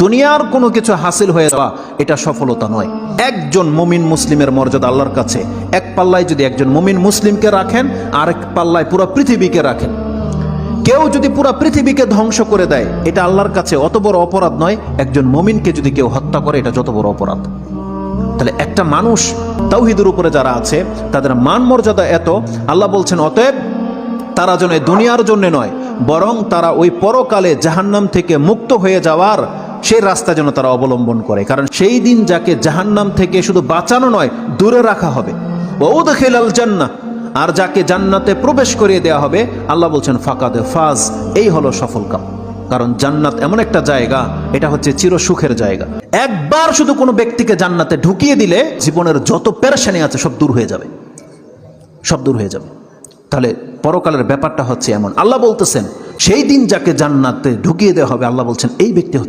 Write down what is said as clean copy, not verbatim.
দুনিয়ার কোনো কিছু হাসিল হয়ে যাওয়া এটা সফলতা নয়। একজন মুমিন মুসলিমের মর্যাদা আল্লাহর কাছে, এক পাল্লায় যদি একজন মুমিন মুসলিমকে রাখেন, আরেক পাল্লায় পুরো পৃথিবীকে রাখেন। কেউ যদি পুরো পৃথিবীকে ধ্বংস করে দেয়, এটা আল্লাহর কাছে অত বড় অপরাধ নয়। একজন মুমিনকে যদি কেউ হত্যা করে, এটা যত বড় অপরাধ। তাহলে একটা মানুষ তাওহীদের উপরে যারা আছে, তাদের মান মর্যাদা এত, আল্লাহ বলছেন অতএব তারা যেন দুনিয়ার জন্য নয়, বরং তারা ওই পরকালে জাহান্নাম থেকে মুক্ত হয়ে যাওয়ার সেই রাস্তা যেন তারা অবলম্বন করে। কারণ সেই দিন যাকে জাহান্নাম থেকে শুধু বাঁচানো নয়, দূরে রাখা হবে। ওয়াউদখিলাল জান্নাহ, আর যাকে জান্নাতে প্রবেশ করিয়ে দেওয়া হবে, আল্লাহ বলছেন ফাকাদে ফাজ, এই হলো সফল কাম। কারণ জান্নাত এমন একটা জায়গা, এটা হচ্ছে চির সুখের জায়গা। একবার শুধু কোনো ব্যক্তিকে জান্নাতে ঢুকিয়ে দিলে জীবনের যত পেরেশানি আছে সব দূর হয়ে যাবে, সব দূর হয়ে যাবে। তাহলে পরকালের ব্যাপারটা হচ্ছে এমন। আল্লাহ বলতেছেন সেই দিন যাকে জান্নাতে ঢুকিয়ে দেওয়া হবে, আল্লাহ বলছেন এই ব্যক্তি হচ্ছে